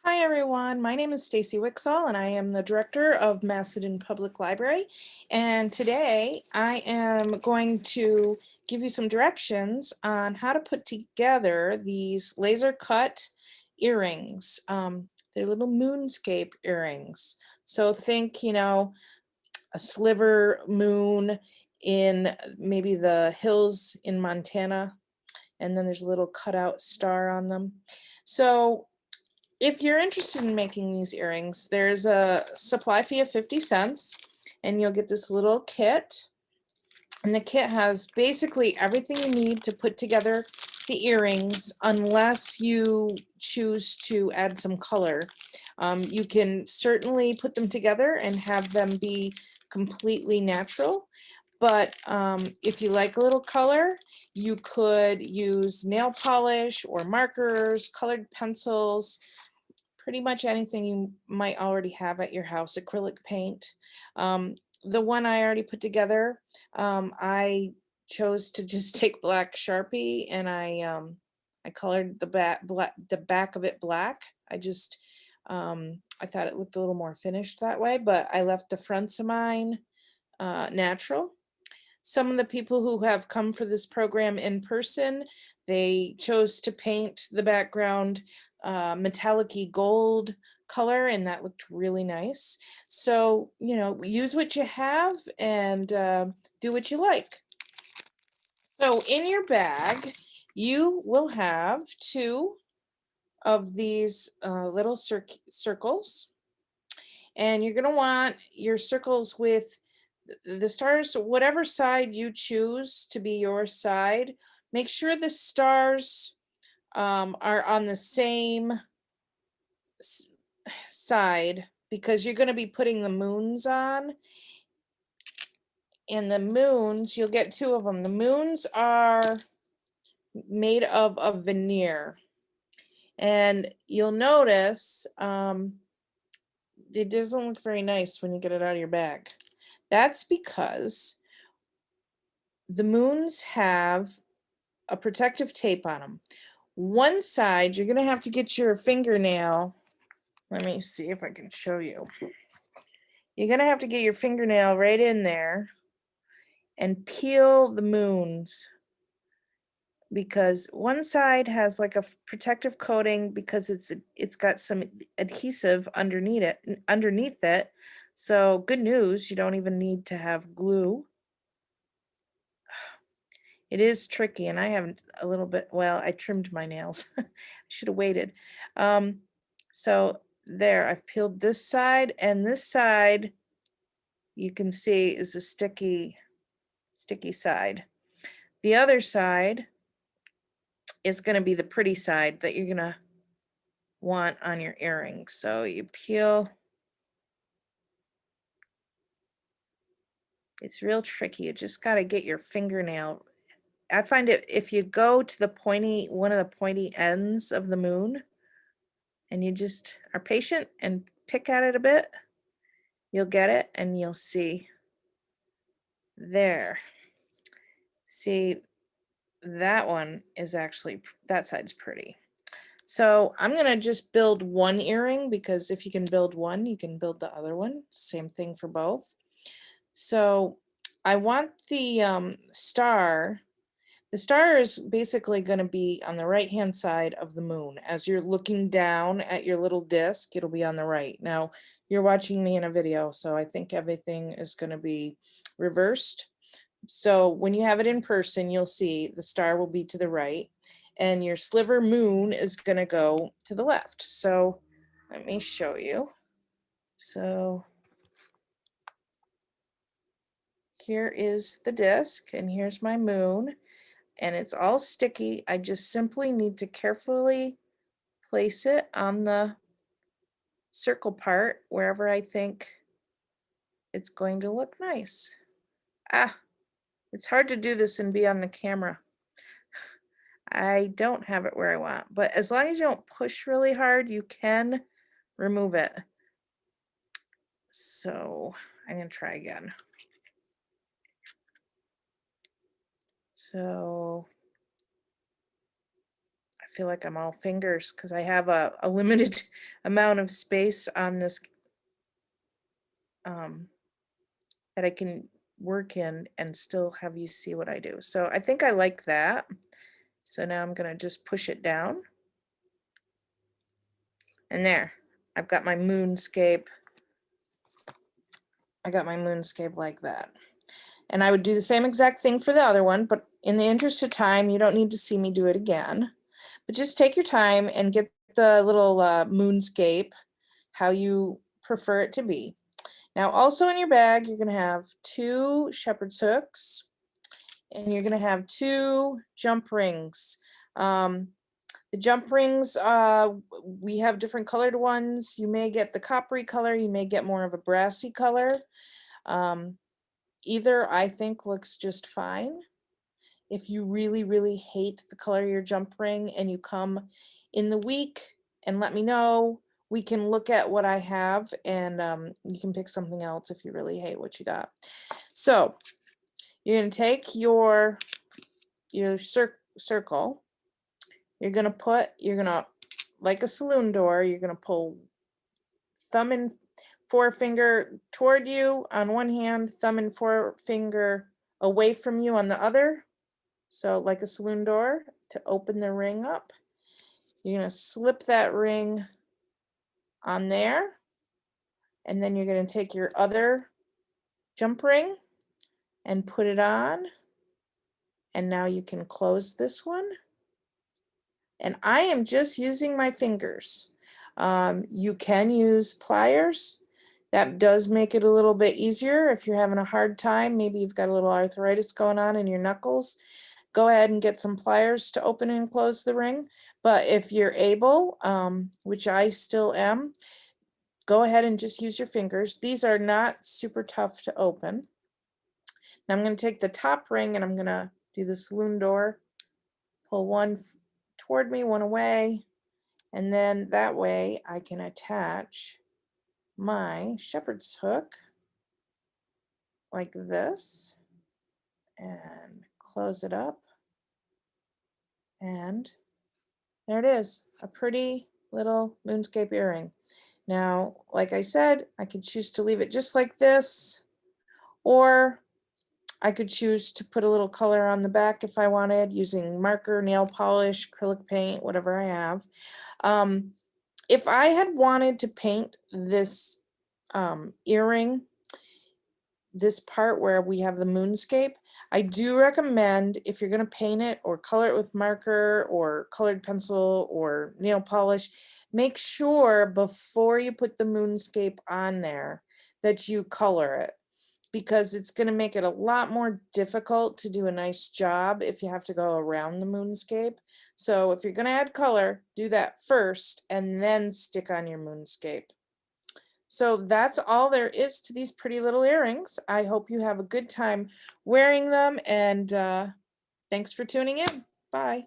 Hi everyone, my name is Stacy Wixall and I am the director of Macedon Public Library, and today I am going to give you some directions on how to put together these laser cut earrings. They're little moonscape earrings. So think, a sliver moon in maybe the hills in Montana, and then there's a little cutout star on them. So if you're interested in making these earrings, there's a supply fee of 50 cents and you'll get this little kit. And the kit has basically everything you need to put together the earrings, unless you choose to add some color. You can certainly put them together and have them be completely natural. But if you like a little color, you could use nail polish or markers, colored pencils, pretty much anything you might already have at your house, acrylic paint. The one I already put together, I chose to just take black Sharpie and I colored the back of it black. I thought it looked a little more finished that way, but I left the fronts of mine natural. Some of the people who have come for this program in person, they chose to paint the background metallic-y gold color, and that looked really nice. So, use what you have and do what you like. So in your bag, you will have two of these little circles, and you're going to want your circles with the stars, whatever side you choose to be your side. Make sure the stars are on the same side, because you're going to be putting the moons on. And the moons, you'll get two of them. The moons are made of a veneer. And you'll notice it doesn't look very nice when you get it out of your bag. That's because the moons have a protective tape on them. One side, you're going to have to get your fingernail. Let me see if I can show you. You're going to have to get your fingernail right in there and peel the moons, because one side has like a protective coating because it's got some adhesive underneath it. So good news, you don't even need to have glue. It is tricky, and I have a little bit, well, I trimmed my nails. I should have waited. So there, I've peeled this side, and this side you can see is a sticky side. The other side is going to be the pretty side that you're going to want on your earrings. So you peel. It's real tricky. You just got to get your fingernail. I find it, if you go to the one of the pointy ends of the moon, and you just are patient and pick at it a bit, you'll get it, and you'll see there. See, that one is actually, that side's pretty. So I'm going to just build one earring, because if you can build one, you can build the other one. Same thing for both. So I want the star. The star is basically going to be on the right hand side of the moon. As you're looking down at your little disc, it'll be on the right. Now you're watching me in a video, so I think everything is going to be reversed. So when you have it in person, you'll see the star will be to the right and your sliver moon is going to go to the left. So let me show you. So here is the disc, and here's my moon, and it's all sticky. I just simply need to carefully place it on the circle part wherever I think it's going to look nice. It's hard to do this and be on the camera. I don't have it where I want, but as long as you don't push really hard, you can remove it. So I'm going to try again. So I feel like I'm all fingers because I have a limited amount of space on this that I can work in and still have you see what I do. So I think I like that. So now I'm going to just push it down. And there, I've got my moonscape. I got my moonscape like that. And I would do the same exact thing for the other one, but in the interest of time, you don't need to see me do it again. But just take your time and get the little moonscape how you prefer it to be. Now also in your bag, you're going to have 2 shepherd's hooks and you're going to have 2 jump rings. The jump rings, we have different colored ones. You may get the coppery color, you may get more of a brassy color. Either I think looks just fine. If you really, really hate the color of your jump ring and you come in the week and let me know, we can look at what I have and you can pick something else if you really hate what you got. So you're going to take your circle, you're going to, like a saloon door, you're going to pull thumb and forefinger toward you on one hand, thumb and forefinger away from you on the other. So like a saloon door to open the ring up. You're going to slip that ring on there. And then you're going to take your other jump ring and put it on. And now you can close this one. And I am just using my fingers. You can use pliers. That does make it a little bit easier if you're having a hard time. Maybe you've got a little arthritis going on in your knuckles. Go ahead and get some pliers to open and close the ring. But if you're able, which I still am, go ahead and just use your fingers. These are not super tough to open. Now I'm going to take the top ring and I'm going to do the saloon door. Pull one toward me, one away, and then that way I can attach my shepherd's hook like this and close it up, and there it is, a pretty little moonscape earring. Now, like I said, I could choose to leave it just like this, or I could choose to put a little color on the back if I wanted, using marker, nail polish, acrylic paint, whatever I have. If I had wanted to paint this earring, this part where we have the moonscape, I do recommend, if you're going to paint it or color it with marker or colored pencil or nail polish, make sure before you put the moonscape on there that you color it, because it's going to make it a lot more difficult to do a nice job if you have to go around the moonscape. So if you're going to add color, do that first and then stick on your moonscape. So that's all there is to these pretty little earrings. I hope you have a good time wearing them, and thanks for tuning in. Bye.